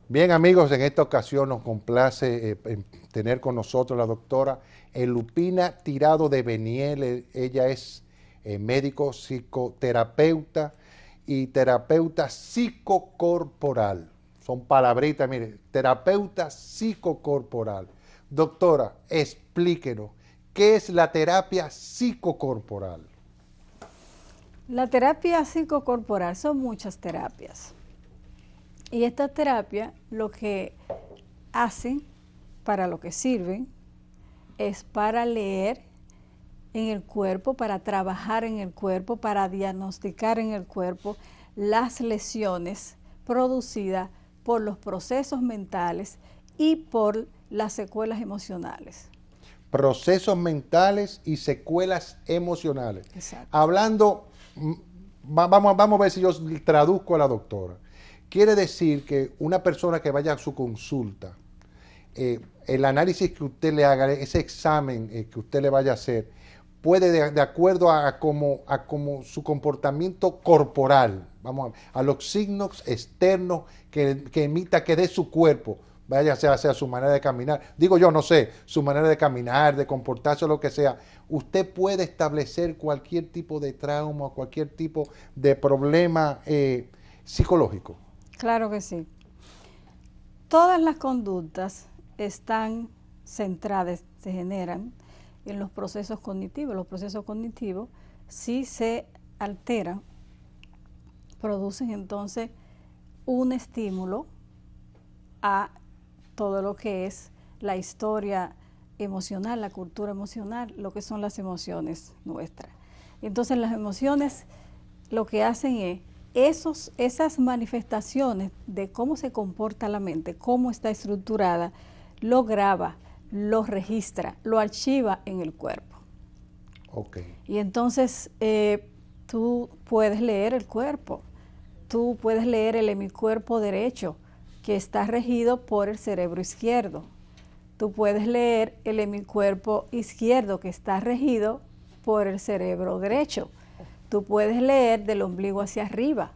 Bien, amigos, en esta ocasión nos complace tener con nosotros la doctora Elupina Tirado de Beniel. Ella es médico psicoterapeuta y terapeuta psicocorporal. Son palabritas, mire, terapeuta psicocorporal. Doctora, explíquenos, ¿qué es la terapia psicocorporal? La terapia psicocorporal son muchas terapias. Y estas terapias lo que hacen, para lo que sirven, es para leer en el cuerpo, para trabajar en el cuerpo, para diagnosticar en el cuerpo las lesiones producidas por los procesos mentales y por las secuelas emocionales. Procesos mentales y secuelas emocionales. Exacto. Hablando, vamos a ver si yo traduzco a la doctora. Quiere decir que una persona que vaya a su consulta, el análisis que usted le haga, ese examen que usted le vaya a hacer, puede, de acuerdo a como su comportamiento corporal, vamos a los signos externos que emita, que dé su cuerpo, vaya sea su manera de caminar, digo yo, no sé, su manera de caminar, de comportarse o lo que sea, usted puede establecer cualquier tipo de trauma, cualquier tipo de problema psicológico. Claro que sí. Todas las conductas están centradas, se generan en los procesos cognitivos. Los procesos cognitivos, si se alteran, producen entonces un estímulo a todo lo que es la historia emocional, la cultura emocional, lo que son las emociones nuestras. Entonces las emociones lo que hacen es esas manifestaciones de cómo se comporta la mente, cómo está estructurada, lo graba, lo registra, lo archiva en el cuerpo. Okay. Y entonces tú puedes leer el cuerpo, tú puedes leer el hemicuerpo derecho, que está regido por el cerebro izquierdo. Tú puedes leer el hemicuerpo izquierdo, que está regido por el cerebro derecho. Tú puedes leer del ombligo hacia arriba.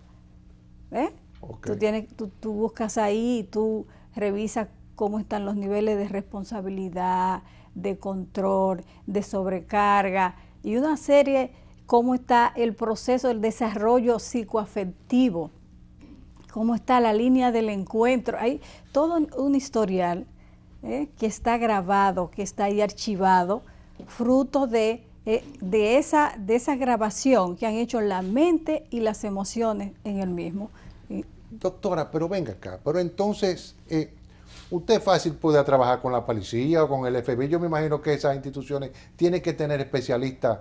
Okay. Tú buscas ahí y tú revisas cómo están los niveles de responsabilidad, de control, de sobrecarga y una serie, cómo está el proceso del desarrollo psicoafectivo, cómo está la línea del encuentro. Hay todo un historial que está grabado, que está ahí archivado, fruto de esa grabación que han hecho la mente y las emociones en el mismo. Doctora, pero venga acá, pero entonces, usted fácil puede trabajar con la policía o con el FBI, yo me imagino que esas instituciones tienen que tener especialistas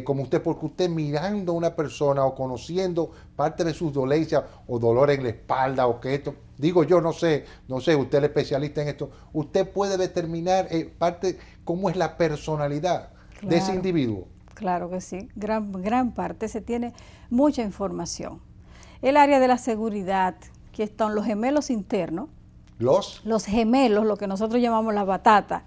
como usted, porque usted mirando a una persona o conociendo parte de sus dolencias o dolor en la espalda o que esto, digo yo, no sé, usted es el especialista en esto, usted puede determinar parte, cómo es la personalidad de ese individuo. Claro que sí, gran parte, se tiene mucha información. El área de la seguridad, que están los gemelos internos, los gemelos, lo que nosotros llamamos las batatas,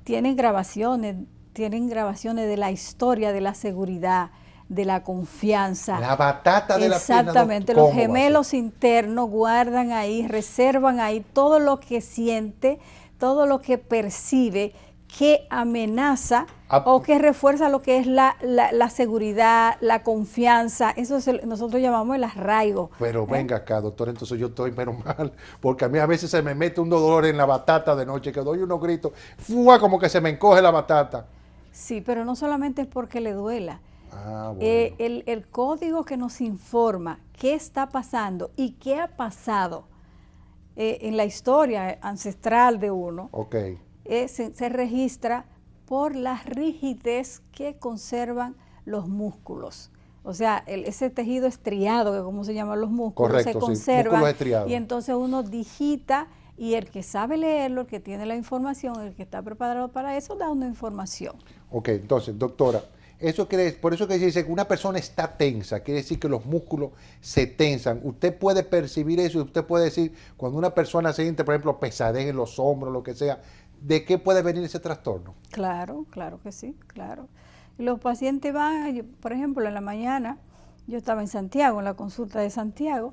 tienen grabaciones de la historia de la seguridad, de la confianza. La batata de la pierna. Exactamente, los gemelos internos guardan ahí, reservan ahí todo lo que siente, todo lo que percibe, que amenaza o que refuerza lo que es la seguridad, la confianza. Eso nosotros llamamos el arraigo. Pero venga acá, doctor, entonces yo estoy menos mal, porque a mí a veces se me mete un dolor en la batata de noche, que doy unos gritos, ¡fua! Como que se me encoge la batata. Sí, pero no solamente es porque le duela. Bueno. El código que nos informa qué está pasando y qué ha pasado en la historia ancestral de uno, se registra por la rigidez que conservan los músculos. O sea, ese tejido estriado, que como se llaman los músculos, correcto, se conserva. Sí, y entonces uno digita y el que sabe leerlo, el que tiene la información, el que está preparado para eso, da una información. Ok, entonces, doctora, por eso que dice que una persona está tensa, quiere decir que los músculos se tensan. Usted puede percibir eso y usted puede decir, cuando una persona siente, por ejemplo, pesadez en los hombros, lo que sea, ¿de qué puede venir ese trastorno? Claro, claro que sí, claro. Y los pacientes van, por ejemplo, en la mañana, yo estaba en Santiago, en la consulta de Santiago,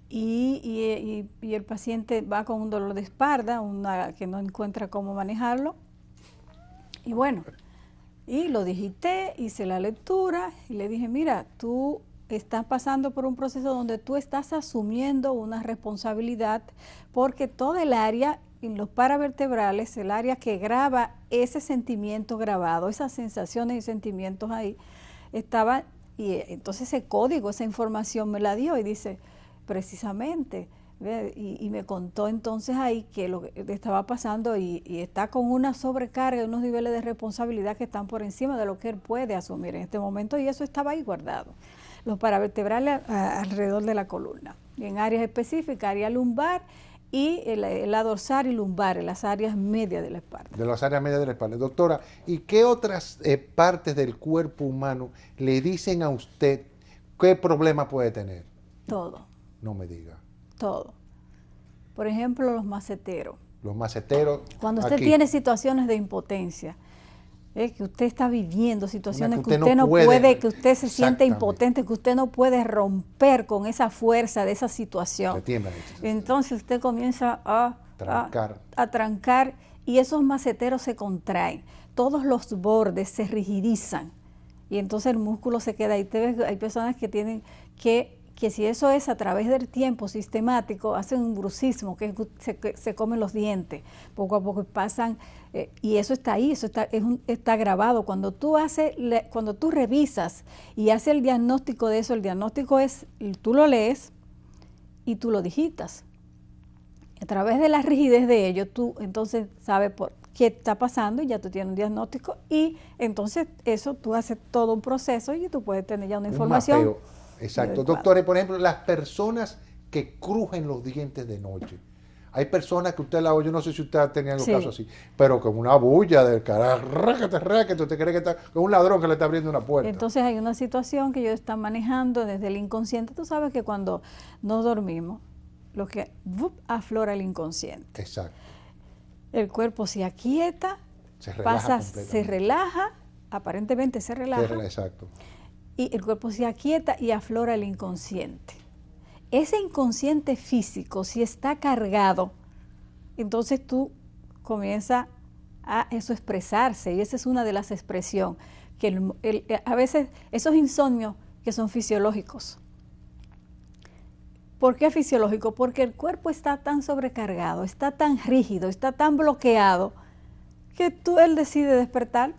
y el paciente va con un dolor de espalda, que no encuentra cómo manejarlo. Y bueno, y lo digité, hice la lectura y le dije, mira, tú estás pasando por un proceso donde tú estás asumiendo una responsabilidad porque toda el área, en los paravertebrales, el área que graba ese sentimiento grabado, esas sensaciones y sentimientos ahí, estaba, y entonces ese código, esa información me la dio y dice, precisamente, y me contó entonces ahí que lo que estaba pasando y está con una sobrecarga, unos niveles de responsabilidad que están por encima de lo que él puede asumir en este momento, y eso estaba ahí guardado. Los paravertebrales alrededor de la columna, en áreas específicas, área lumbar y la dorsal y lumbar, en las áreas medias de la espalda. De las áreas medias de la espalda. Doctora, ¿y qué otras partes del cuerpo humano le dicen a usted qué problema puede tener? Todo. No me diga. Todo. Por ejemplo, los maceteros. Los maceteros. Cuando usted tiene situaciones de impotencia, que usted está viviendo situaciones que usted no puede, que usted se siente impotente, que usted no puede romper con esa fuerza de esa situación. Entonces usted comienza a trancar y esos maceteros se contraen, todos los bordes se rigidizan y entonces el músculo se queda ahí. Hay personas que tienen que si eso es a través del tiempo sistemático, hacen un bruxismo, que se comen los dientes, poco a poco pasan, y eso está ahí, eso está grabado. Cuando tú revisas y haces el diagnóstico de eso, el diagnóstico es, tú lo lees y tú lo digitas. A través de la rigidez de ello, tú entonces sabes por qué está pasando y ya tú tienes un diagnóstico y entonces eso tú haces todo un proceso y tú puedes tener ya una información. Mapeo. Exacto. Doctores, por ejemplo, las personas que crujen los dientes de noche. Hay personas que usted la oye, yo no sé si usted ha tenido algún caso así, pero con una bulla del carajo, que usted cree que está con un ladrón que le está abriendo una puerta. Entonces hay una situación que ellos están manejando desde el inconsciente. Tú sabes que cuando no dormimos, lo que aflora el inconsciente. Exacto. El cuerpo se aquieta, se relaja, aparentemente se relaja. Exacto. Y el cuerpo se aquieta y aflora el inconsciente. Ese inconsciente físico, si está cargado, entonces tú comienzas a eso expresarse, y esa es una de las expresiones, que a veces esos insomnios que son fisiológicos. ¿Por qué fisiológico? Porque el cuerpo está tan sobrecargado, está tan rígido, está tan bloqueado, que él decide despertar.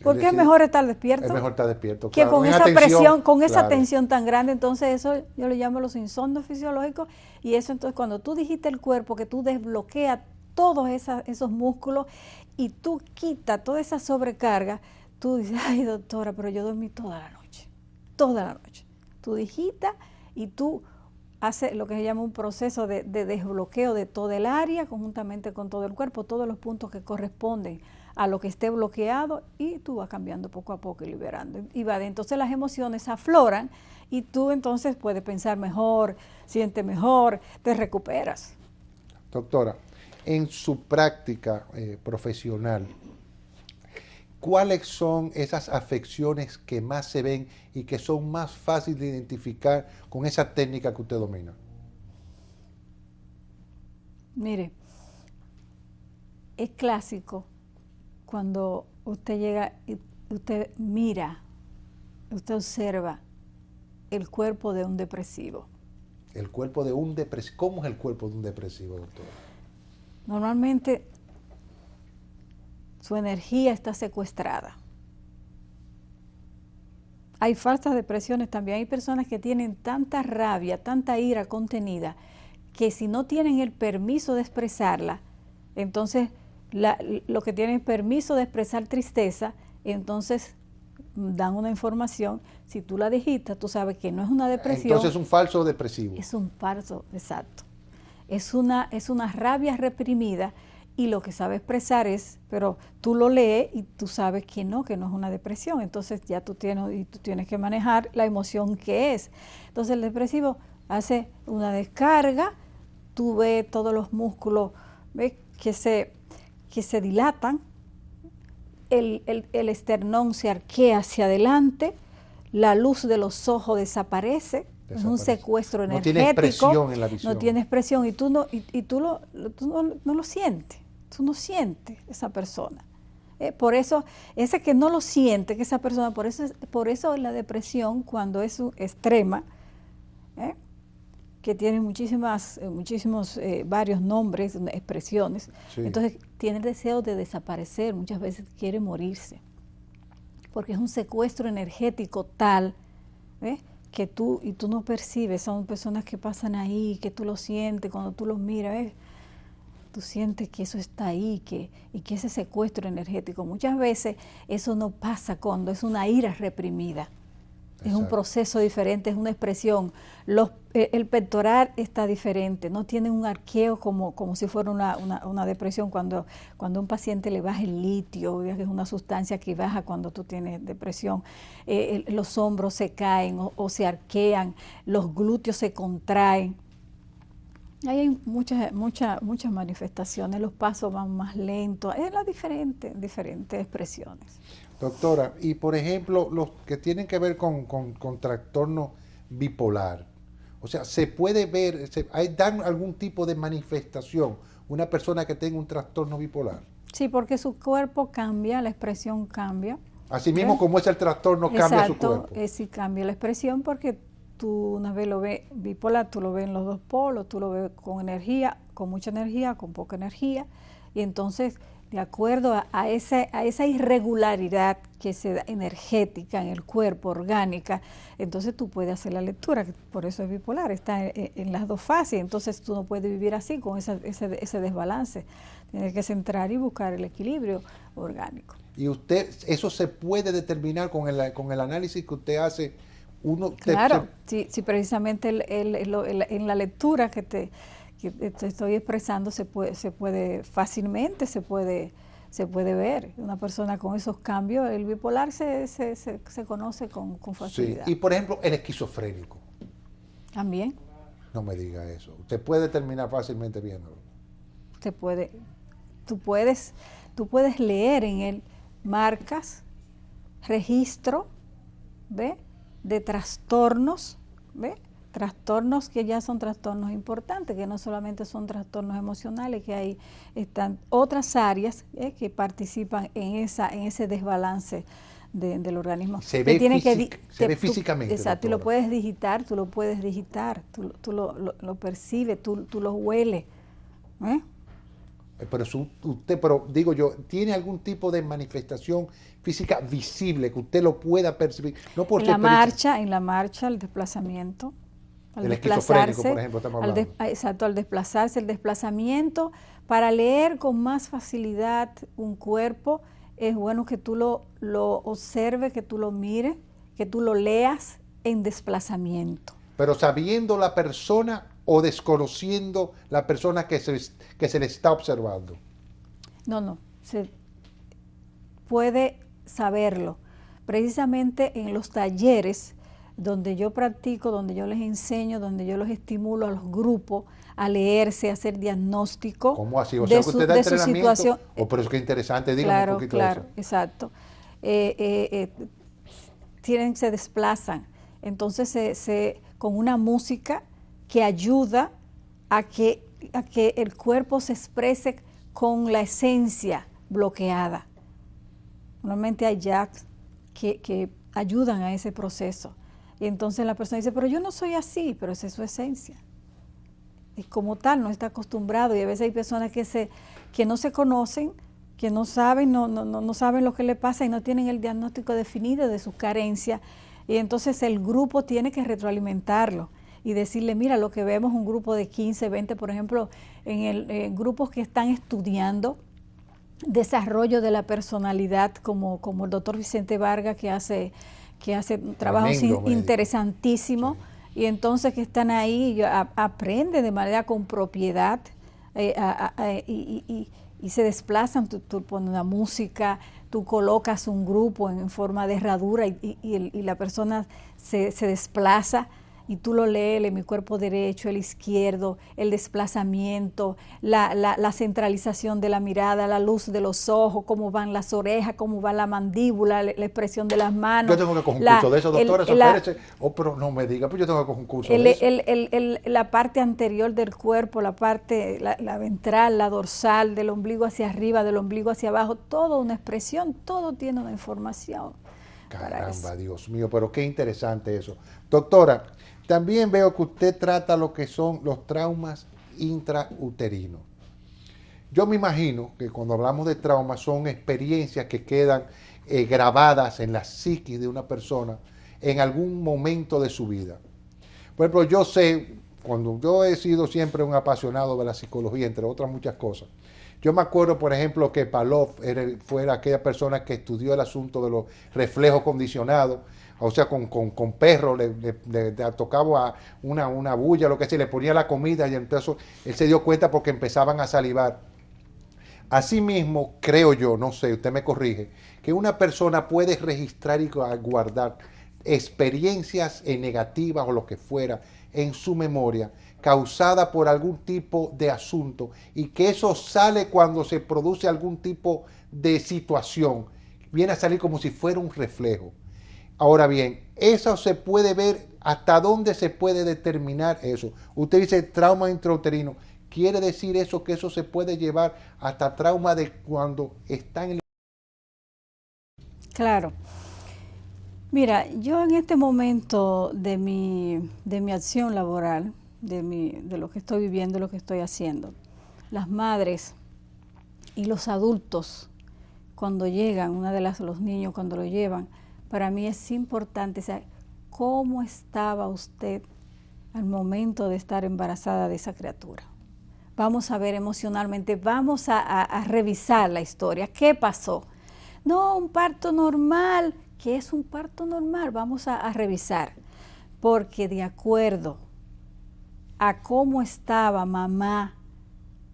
Porque es mejor estar despierto. Es mejor estar despierto, que con esa presión, con esa tensión tan grande. Entonces eso yo le llamo los insomnios fisiológicos. Y eso entonces cuando tú dijiste el cuerpo, que tú desbloqueas todos esos músculos y tú quitas toda esa sobrecarga, tú dices, ay doctora, pero yo dormí toda la noche. Toda la noche. Tú digitas y tú haces lo que se llama un proceso de desbloqueo de toda el área, conjuntamente con todo el cuerpo, todos los puntos que corresponden a lo que esté bloqueado, y tú vas cambiando poco a poco y liberando. Entonces las emociones afloran y tú entonces puedes pensar mejor, sientes mejor, te recuperas. Doctora, en su práctica profesional, ¿cuáles son esas afecciones que más se ven y que son más fáciles de identificar con esa técnica que usted domina? Mire, es clásico cuando usted llega y usted mira, usted observa el cuerpo de un depresivo. El cuerpo de un depresivo. ¿Cómo es el cuerpo de un depresivo, doctora? Normalmente su energía está secuestrada. Hay falsas depresiones también. Hay personas que tienen tanta rabia, tanta ira contenida, que si no tienen el permiso de expresarla, entonces lo que tienen permiso de expresar tristeza, entonces dan una información. Si tú la digitas, tú sabes que no es una depresión. Entonces es un falso depresivo. Es un falso, exacto. Es una rabia reprimida, y lo que sabe expresar es, pero tú lo lees y tú sabes que no es una depresión. Entonces ya tú tienes que manejar la emoción que es. Entonces el depresivo hace una descarga, tú ves todos los músculos, ves que se dilatan, el esternón se arquea hacia adelante, la luz de los ojos desaparece, Es un secuestro No energético. tiene expresión en la visión. No tiene expresión y tú no lo sientes. Tú no sientes esa persona. Por eso, ese que no lo siente, que esa persona, por eso la depresión, cuando es extrema, que tiene varios nombres, expresiones, sí. Entonces tiene el deseo de desaparecer, muchas veces quiere morirse, porque es un secuestro energético tal, que tú no percibes, son personas que pasan ahí, que tú lo sientes, cuando tú los miras, tú sientes que eso está ahí, y que ese secuestro energético, muchas veces eso no pasa cuando es una ira reprimida. Exacto. Es un proceso diferente, es una expresión. El pectoral está diferente, no tiene un arqueo como si fuera una depresión. Cuando un paciente le baja el litio, que es una sustancia que baja cuando tú tienes depresión, los hombros se caen o se arquean, los glúteos se contraen. Ahí hay muchas manifestaciones, los pasos van más lentos, es las diferentes expresiones. Doctora, y por ejemplo, los que tienen que ver con trastorno bipolar, o sea, ¿se puede ver, dan algún tipo de manifestación una persona que tenga un trastorno bipolar? Sí, porque su cuerpo cambia, la expresión cambia. Así mismo como es el trastorno, cambia su cuerpo. Sí cambia la expresión porque tú una vez lo ves bipolar, tú lo ves en los dos polos, tú lo ves con energía, con mucha energía, con poca energía, y entonces de acuerdo a esa irregularidad que se da energética en el cuerpo, orgánica, entonces tú puedes hacer la lectura, por eso es bipolar, está en las dos fases, entonces tú no puedes vivir así con ese desbalance, tienes que centrar y buscar el equilibrio orgánico. ¿Y usted, eso se puede determinar con el análisis que usted hace? Claro, sí, precisamente en la lectura que te estoy expresando se puede fácilmente, se puede ver. Una persona con esos cambios, el bipolar se conoce con facilidad. Sí. Y por ejemplo, el esquizofrénico. También. No me diga eso. Usted puede determinar fácilmente viéndolo. Tú puedes leer en él marcas, registro, ¿ve? De trastornos, ¿ve? Trastornos que ya son trastornos importantes, que no solamente son trastornos emocionales, que están otras áreas que participan en ese desbalance del organismo. Se ve físicamente. Exacto, y lo puedes digitar, tú lo percibes, tú lo hueles. Pero digo yo, ¿tiene algún tipo de manifestación física visible que usted lo pueda percibir? No por en la marcha, el desplazamiento. El esquizofrénico, por ejemplo, estamos hablando. Exacto, al desplazarse, el desplazamiento. Para leer con más facilidad un cuerpo, es bueno que tú lo observes, que tú lo mires, que tú lo leas en desplazamiento. Pero sabiendo la persona o desconociendo la persona que se le está observando. No, se puede saberlo. Precisamente en los talleres donde yo practico, donde yo les enseño, donde yo los estimulo a los grupos a leerse, a hacer diagnóstico. ¿Cómo así? O sea, que usted da entrenamiento. Situación. Pero es que interesante, dígame un poquito de eso. Exacto. Se desplazan. Entonces, con una música que ayuda a que el cuerpo se exprese con la esencia bloqueada. Normalmente hay jazz que ayudan a ese proceso. Y entonces la persona dice, pero yo no soy así, pero esa es su esencia. Y como tal, no está acostumbrado. Y a veces hay personas que no se conocen, que no saben lo que le pasa y no tienen el diagnóstico definido de sus carencias. Y entonces el grupo tiene que retroalimentarlo y decirle, mira, lo que vemos un grupo de 15, 20, por ejemplo, en grupos que están estudiando desarrollo de la personalidad, como el doctor Vicente Vargas, que hace trabajos interesantísimos, sí. Y entonces que están ahí, aprende de manera con propiedad y se desplazan, tú pones una música, tú colocas un grupo en forma de herradura y la persona se desplaza y tú lo lees, el hemiscuerpo derecho, el izquierdo, el desplazamiento, la centralización de la mirada, la luz de los ojos, cómo van las orejas, cómo va la mandíbula, la expresión de las manos. Yo tengo que coger un curso de eso, doctora, eso espérese. Oh, pero no me diga, pues yo tengo que coger un curso de eso. La parte anterior del cuerpo, la parte, la ventral, la dorsal, del ombligo hacia arriba, del ombligo hacia abajo, todo una expresión, todo tiene una información. Caramba, Dios mío, pero qué interesante eso. Doctora, también veo que usted trata lo que son los traumas intrauterinos. Yo me imagino que cuando hablamos de traumas son experiencias que quedan grabadas en la psiquis de una persona en algún momento de su vida. Por ejemplo, yo sé, cuando yo he sido siempre un apasionado de la psicología, entre otras muchas cosas, yo me acuerdo, por ejemplo, que Pavlov fue aquella persona que estudió el asunto de los reflejos condicionados, o sea, con perros, le tocaba una bulla, lo que sea, le ponía la comida y entonces él se dio cuenta porque empezaban a salivar. Asimismo, creo yo, no sé, usted me corrige, que una persona puede registrar y guardar experiencias negativas o lo que fuera en su memoria causada por algún tipo de asunto y que eso sale cuando se produce algún tipo de situación, viene a salir como si fuera un reflejo. Ahora bien, eso se puede ver, hasta dónde se puede determinar eso. Usted dice trauma intrauterino, quiere decir eso, que eso se puede llevar hasta trauma de cuando está en el... Claro. Mira, yo en este momento de mi acción laboral, de lo que estoy viviendo, lo que estoy haciendo, las madres y los adultos, cuando llegan, los niños cuando lo llevan, para mí es importante saber cómo estaba usted al momento de estar embarazada de esa criatura. Vamos a ver emocionalmente, vamos a revisar la historia. ¿Qué pasó? No, un parto normal. ¿Qué es un parto normal? Vamos a revisar. Porque de acuerdo a cómo estaba mamá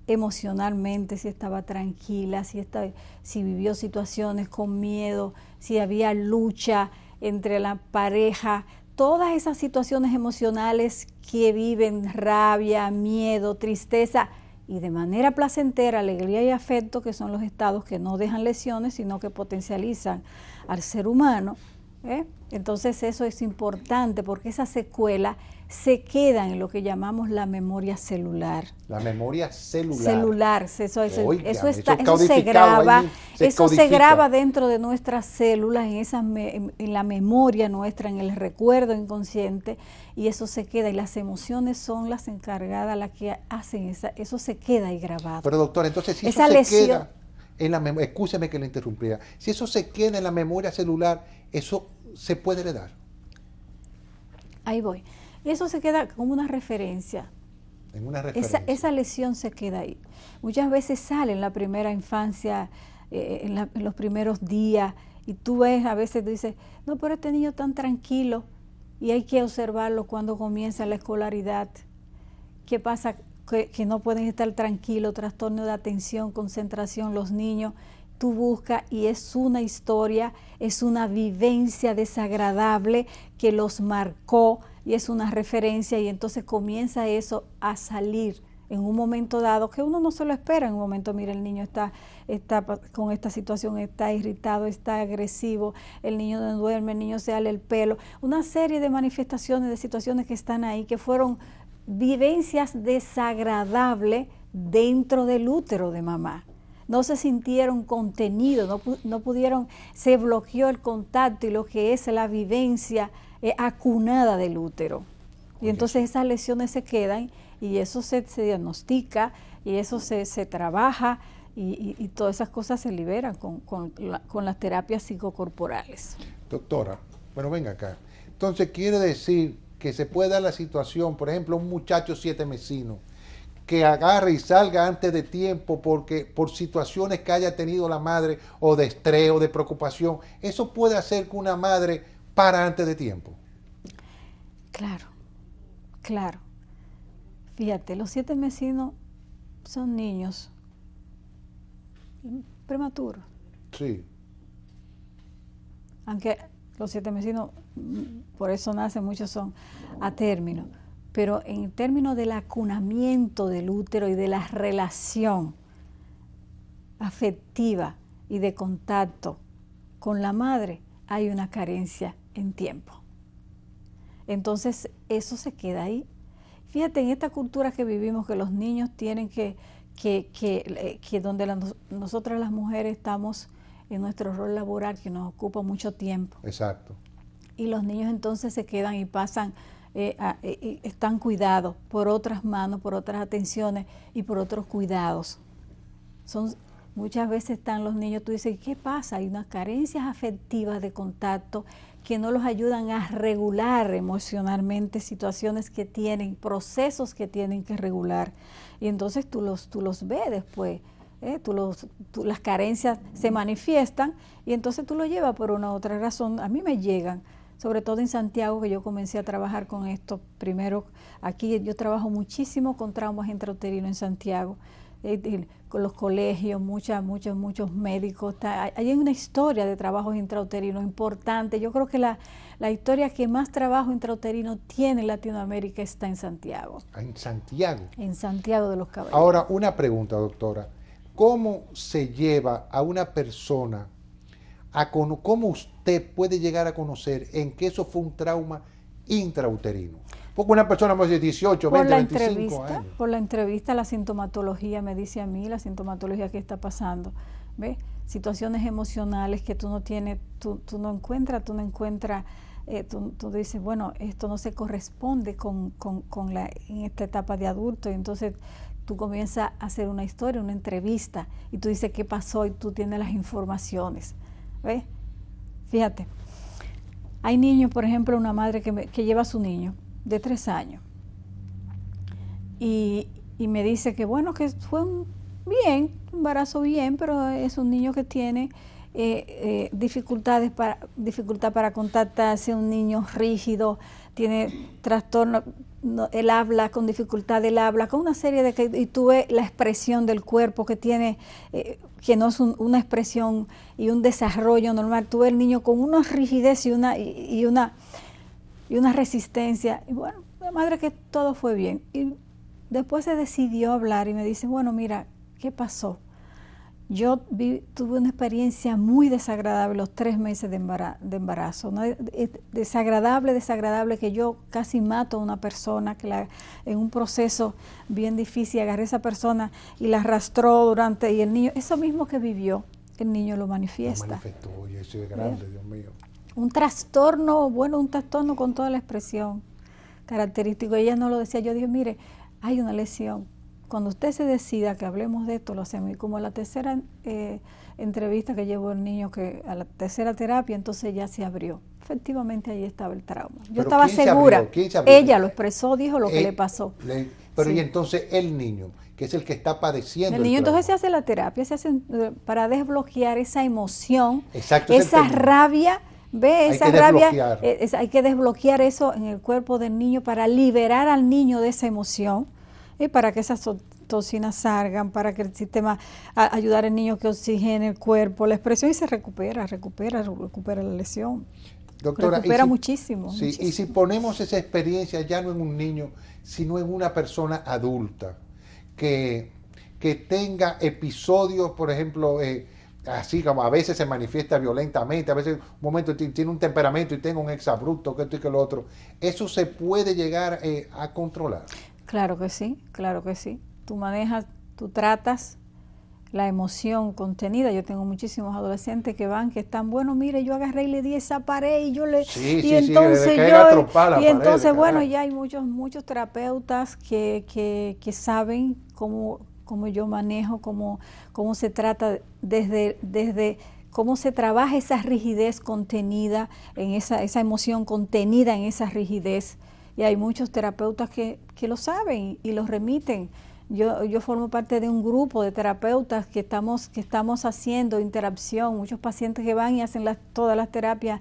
emocionalmente, si estaba tranquila, si vivió situaciones con miedo, si había lucha entre la pareja, todas esas situaciones emocionales que viven, rabia, miedo, tristeza, y de manera placentera, alegría y afecto, que son los estados que no dejan lesiones, sino que potencializan al ser humano, Entonces eso es importante porque esa secuela se queda en lo que llamamos la memoria celular. La memoria celular. Celular, eso se graba dentro de nuestras células, en la memoria nuestra, en el recuerdo inconsciente, y eso se queda, y las emociones son las encargadas, las que hacen eso se queda ahí grabado. Pero doctor, entonces si esa eso se queda en la memoria, escúcheme que le interrumpiera, si eso se queda en la memoria celular, eso se puede heredar. Ahí voy. Eso se queda como una referencia. En una referencia. Esa lesión se queda ahí. Muchas veces sale en la primera infancia, en los primeros días, y tú ves, a veces tú dices, no, pero este niño tan tranquilo, y hay que observarlo cuando comienza la escolaridad. ¿Qué pasa? Que no pueden estar tranquilos, trastorno de atención, concentración, los niños. Tú buscas y es una historia, es una vivencia desagradable que los marcó y es una referencia, y entonces comienza eso a salir en un momento dado que uno no se lo espera. En un momento, mira, el niño está con esta situación, está irritado, está agresivo, el niño no duerme, el niño se ala el pelo, una serie de manifestaciones, de situaciones que están ahí, que fueron vivencias desagradables dentro del útero de mamá. No se sintieron contenidos, no pudieron, se bloqueó el contacto y lo que es la vivencia acunada del útero. Y entonces esas lesiones se quedan y eso se diagnostica y eso se trabaja y todas esas cosas se liberan con las terapias psicocorporales. Doctora, bueno, venga acá. Entonces quiere decir que se puede dar la situación, por ejemplo, un muchacho 7 mesino, que agarre y salga antes de tiempo porque por situaciones que haya tenido la madre o de estrés o de preocupación, eso puede hacer que una madre para antes de tiempo. Claro, claro. Fíjate, los 7 mesinos son niños prematuros. Sí. Aunque Los 7 meses, por eso nacen, muchos son a término. Pero en términos del acunamiento del útero y de la relación afectiva y de contacto con la madre, hay una carencia en tiempo. Entonces, eso se queda ahí. Fíjate, en esta cultura que vivimos, que los niños tienen que donde nosotras las mujeres estamos en nuestro rol laboral, que nos ocupa mucho tiempo. Exacto. Y los niños entonces se quedan y pasan, están cuidados por otras manos, por otras atenciones y por otros cuidados. Muchas veces están los niños, tú dices, ¿qué pasa? Hay unas carencias afectivas de contacto que no los ayudan a regular emocionalmente situaciones que tienen, procesos que tienen que regular. Y entonces tú los ves después, las carencias se manifiestan y entonces tú lo llevas por una u otra razón. A mí me llegan, sobre todo en Santiago, que yo comencé a trabajar con esto. Primero, aquí yo trabajo muchísimo con traumas intrauterinos en Santiago, con los colegios, muchos médicos. Hay una historia de trabajos intrauterinos importante. Yo creo que la historia que más trabajo intrauterino tiene en Latinoamérica está en Santiago. ¿En Santiago? En Santiago de los Caballeros. Ahora, una pregunta, doctora. ¿Cómo se lleva a una persona cómo usted puede llegar a conocer en que eso fue un trauma intrauterino? Porque una persona más de 18, 20, 25 años. Por la entrevista, la sintomatología me dice a mí, la sintomatología que está pasando. ¿Ves? Situaciones emocionales que tú no tienes, tú no encuentras, tú dices, bueno, esto no se corresponde en esta etapa de adulto, y entonces tú comienzas a hacer una historia, una entrevista, y tú dices qué pasó y tú tienes las informaciones. ¿Ves? Fíjate, hay niños, por ejemplo, una madre que lleva a su niño de 3 años y me dice que bueno, que fue un embarazo bien, pero es un niño que tiene dificultad para contactarse, un niño rígido, tiene trastorno, él habla con dificultad, él habla con una serie y tú ves la expresión del cuerpo que tiene, que no es una expresión y un desarrollo normal. Tú ves el niño con una rigidez y una resistencia. Y bueno, la madre, que todo fue bien. Y después se decidió hablar y me dice, bueno, mira, ¿qué pasó? Yo tuve una experiencia muy desagradable los 3 meses de embarazo, ¿no? Desagradable, que yo casi mato a una persona, en un proceso bien difícil, agarré a esa persona y la arrastró y el niño, eso mismo que vivió, el niño lo manifiesta. Lo manifestó, y eso es grande, Dios mío. Un trastorno con toda la expresión característico. Ella no lo decía, yo dije, mire, hay una lesión. Cuando usted se decida que hablemos de esto, lo hacemos. Y como la tercera entrevista que llevó el niño, que a la tercera terapia, entonces ya se abrió. Efectivamente, ahí estaba el trauma. Yo estaba segura. ¿Quién se abrió? Ella lo expresó, dijo lo que le pasó. Pero sí. Y entonces el niño, que es el que está padeciendo el niño, entonces se hace la terapia, para desbloquear esa emoción, exacto, esa rabia. Ve esa rabia, hay que desbloquear eso en el cuerpo del niño para liberar al niño de esa emoción, y para que esas toxinas salgan, para que el sistema, ayudar al niño que oxigene el cuerpo, la expresión, y se recupera la lesión. Doctora, recupera muchísimo. Sí, muchísimo. Y si ponemos esa experiencia ya no en un niño, sino en una persona adulta, que tenga episodios, por ejemplo, así como a veces se manifiesta violentamente, a veces un momento tiene un temperamento y tenga un exabrupto, que esto y que lo otro, ¿eso se puede llegar a controlar? Claro que sí. Tú tratas la emoción contenida. Yo tengo muchísimos adolescentes que están, bueno, mire, yo agarré y le di esa pared y yo le... entonces bueno, ya hay muchos terapeutas que saben cómo yo manejo, cómo se trata desde cómo se trabaja esa rigidez contenida, en esa emoción contenida en esa rigidez. Y hay muchos terapeutas que lo saben y los remiten. Yo formo parte de un grupo de terapeutas que estamos haciendo interacción, muchos pacientes que van y hacen todas las terapias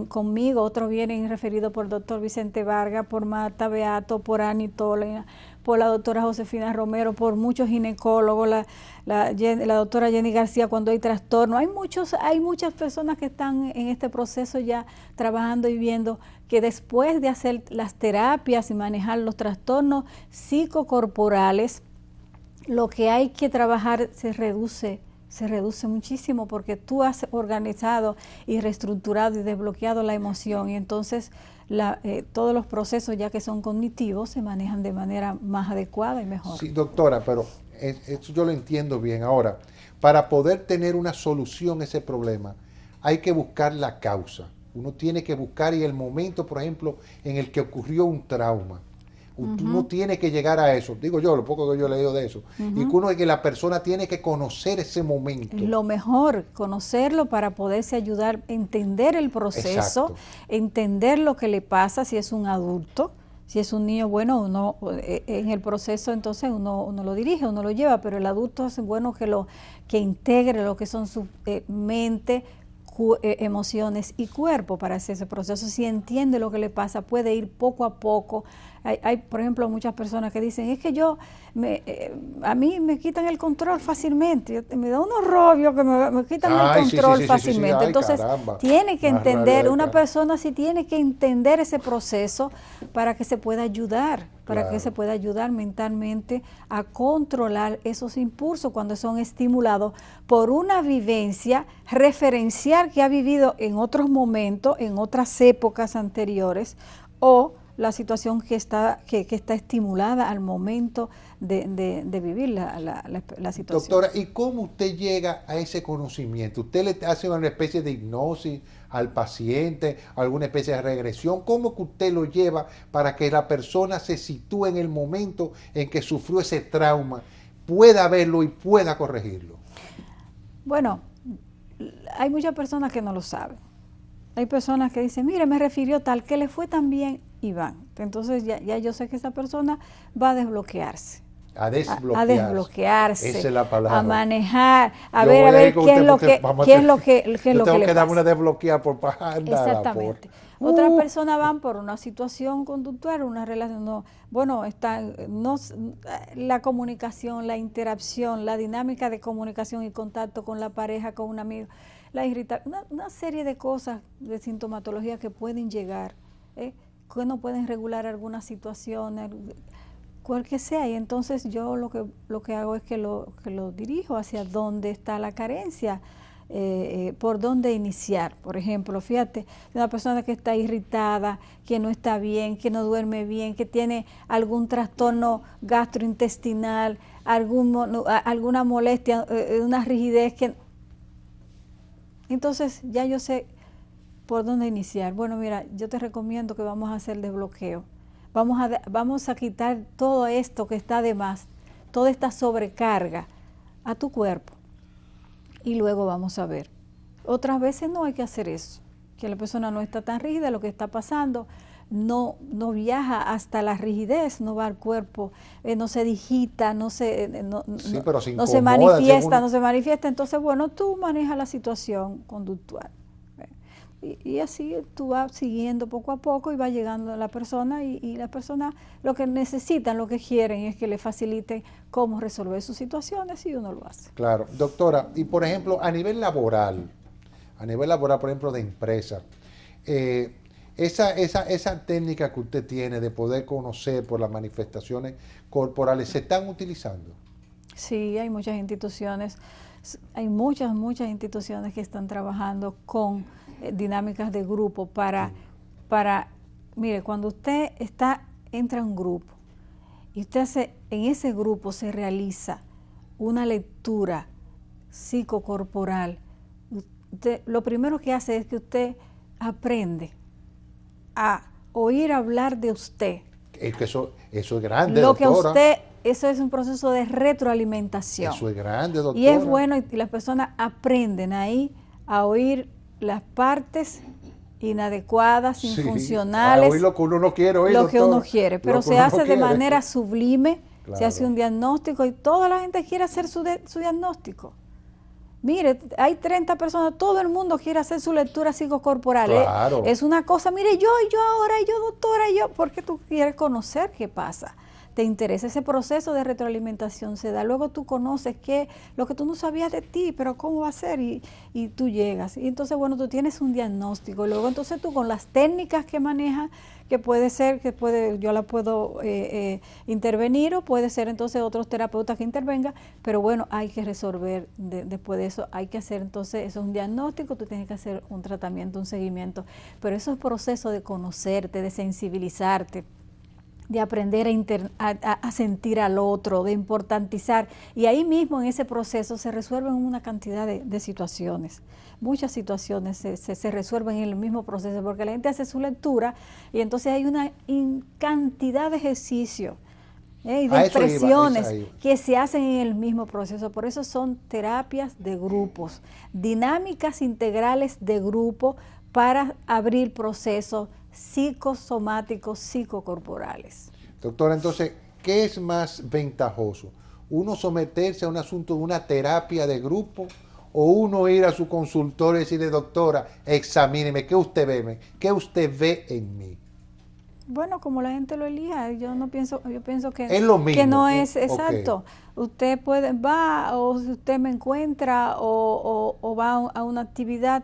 conmigo, otros vienen referidos por el doctor Vicente Vargas, por Marta Beato, por Annie Tola, por la doctora Josefina Romero, por muchos ginecólogos, la doctora Jenny García cuando hay trastorno. Hay muchas personas que están en este proceso ya trabajando y viendo que después de hacer las terapias y manejar los trastornos psicocorporales, lo que hay que trabajar se reduce muchísimo porque tú has organizado y reestructurado y desbloqueado la emoción y entonces todos los procesos ya que son cognitivos se manejan de manera más adecuada y mejor. Sí, doctora, pero eso yo lo entiendo bien. Ahora, para poder tener una solución a ese problema, hay que buscar la causa. Uno tiene que buscar y el momento, por ejemplo, en el que ocurrió un trauma. Uno tiene que llegar a eso, digo yo, lo poco que yo he leído de eso, y que la persona tiene que conocer ese momento. Lo mejor, conocerlo para poderse ayudar, entender el proceso, exacto, entender lo que le pasa si es un adulto, si es un niño, bueno, uno en el proceso entonces uno lo dirige, uno lo lleva, pero el adulto es bueno que integre lo que son su mente, emociones y cuerpo para hacer ese proceso. Si entiende lo que le pasa, puede ir poco a poco. Hay, por ejemplo, muchas personas que dicen, es que a mí me quitan el control fácilmente, me da unos robios que me quitan el control fácilmente. Ay, entonces, caramba, tiene que entender, una persona sí tiene que entender ese proceso para que se pueda ayudar, para que se pueda ayudar mentalmente a controlar esos impulsos cuando son estimulados por una vivencia referencial que ha vivido en otros momentos, en otras épocas anteriores, o la situación que está estimulada al momento de vivir la situación. Doctora, ¿y cómo usted llega a ese conocimiento? ¿Usted le hace una especie de hipnosis al paciente, alguna especie de regresión? ¿Cómo que usted lo lleva para que la persona se sitúe en el momento en que sufrió ese trauma, pueda verlo y pueda corregirlo? Bueno, hay muchas personas que no lo saben. Hay personas que dicen, mire, me refirió tal, que le fue tan bien y van. Entonces ya yo sé que esa persona va a desbloquearse. A desbloquearse. Esa es la palabra. A manejar, a ver qué es lo que le tengo que pasa. darme una desbloqueada por pajar. Exactamente. Otras personas van por una situación conductual, una relación, la comunicación, la interacción, la dinámica de comunicación y contacto con la pareja, con un amigo, la irritación, una serie de cosas de sintomatología que pueden llegar, que no pueden regular alguna situación, cual que sea, y entonces yo lo que hago es que lo dirijo hacia dónde está la carencia, por dónde iniciar. Por ejemplo, fíjate, una persona que está irritada, que no está bien, que no duerme bien, que tiene algún trastorno gastrointestinal, alguna molestia, una rigidez entonces ya yo sé por dónde iniciar. Bueno, mira, yo te recomiendo que vamos a hacer desbloqueo. Vamos a quitar todo esto que está de más, toda esta sobrecarga a tu cuerpo. Y luego vamos a ver. Otras veces no hay que hacer eso, que la persona no está tan rígida, lo que está pasando no viaja hasta la rigidez, no va al cuerpo, no se digita, no se manifiesta, entonces bueno, tú manejas la situación conductual. Y así tú vas siguiendo poco a poco y va llegando a la persona y la persona lo que necesitan, lo que quieren es que le faciliten cómo resolver sus situaciones y uno lo hace. Claro, doctora, y por ejemplo, a nivel laboral, por ejemplo, de empresa, esa técnica que usted tiene de poder conocer por las manifestaciones corporales, ¿se están utilizando? Sí, hay muchas instituciones que están trabajando con dinámicas de grupo para mire, cuando usted entra a un grupo y usted en ese grupo se realiza una lectura psicocorporal, lo primero que hace es que usted aprende a oír hablar de usted. Es que eso es grande, lo doctora. Eso es un proceso de retroalimentación. Eso es grande, doctora. Y es bueno, y las personas aprenden ahí a oír las partes inadecuadas, infuncionales. A oír lo que uno no quiere oír, lo que uno quiere, pero se hace de manera sublime, claro. Se hace un diagnóstico y toda la gente quiere hacer su diagnóstico. Mire, hay 30 personas, todo el mundo quiere hacer su lectura psicocorporal. Claro. Es una cosa, mire, yo ahora, yo doctora, porque tú quieres conocer qué pasa. te interesa. Ese proceso de retroalimentación se da. Luego tú conoces lo que tú no sabías de ti, pero cómo va a ser, y tú llegas. Y entonces, bueno, tú tienes un diagnóstico. Luego entonces tú con las técnicas que manejas, que puede ser, yo la puedo intervenir, o puede ser entonces otros terapeutas que intervengan, pero bueno, hay que resolver después de eso, hay que hacer entonces, eso es un diagnóstico, tú tienes que hacer un tratamiento, un seguimiento, pero eso es proceso de conocerte, de sensibilizarte, de aprender a sentir al otro, de importantizar, y ahí mismo en ese proceso se resuelven una cantidad de situaciones. Muchas situaciones se resuelven en el mismo proceso, porque la gente hace su lectura y entonces hay una cantidad de ejercicios y de expresiones que se hacen en el mismo proceso. Por eso son terapias de grupos, dinámicas integrales de grupo para abrir procesos psicosomáticos, psicocorporales. Doctora, entonces, ¿qué es más ventajoso? ¿Uno someterse a un asunto de una terapia de grupo o uno ir a su consultorio y decirle, doctora, examíneme, ¿qué usted ve en mí? Bueno, como la gente lo elija, yo pienso que es lo mismo, que no es exacto. Okay. Usted va, o si usted me encuentra, o va a una actividad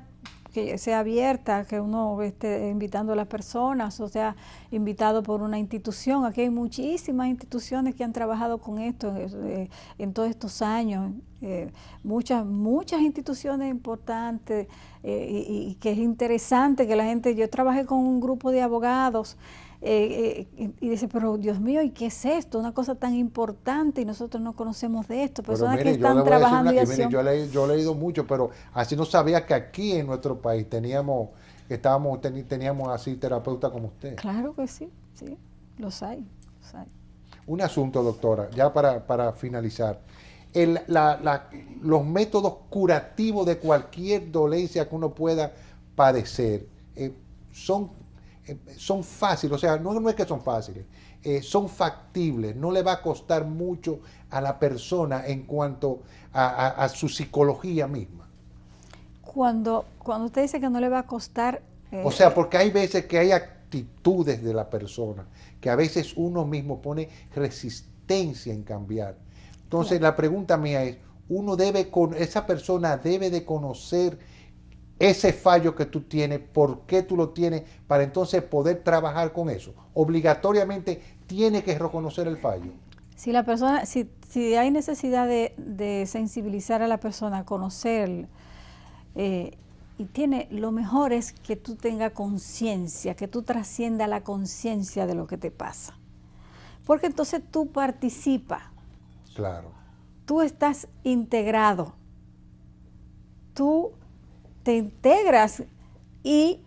que sea abierta, que uno esté invitando a las personas, o sea, invitado por una institución. Aquí hay muchísimas instituciones que han trabajado con esto en todos estos años, muchas instituciones importantes, y que es interesante que la gente, yo trabajé con un grupo de abogados, y dice, pero Dios mío, ¿y qué es esto? Una cosa tan importante y nosotros no conocemos de esto. Personas que están trabajando yo he leído mucho, pero así no sabía que aquí en nuestro país teníamos así terapeutas como usted. Claro que sí, los hay. Un asunto, doctora, ya para finalizar. Los métodos curativos de cualquier dolencia que uno pueda padecer son fáciles, o sea, no es que son fáciles, son factibles, no le va a costar mucho a la persona en cuanto a su psicología misma. Cuando usted dice que no le va a costar... o sea, porque hay veces que hay actitudes de la persona que a veces uno mismo pone resistencia en cambiar. Entonces, claro, la pregunta mía es, esa persona debe de conocer ese fallo que tú tienes, por qué tú lo tienes, para entonces poder trabajar con eso. Obligatoriamente tiene que reconocer el fallo. Si la persona, si hay necesidad de sensibilizar a la persona, conocer, y lo mejor es que tú tengas conciencia, que tú trasciendas la conciencia de lo que te pasa. Porque entonces tú participas. Claro. Tú estás integrado. Tú te integras y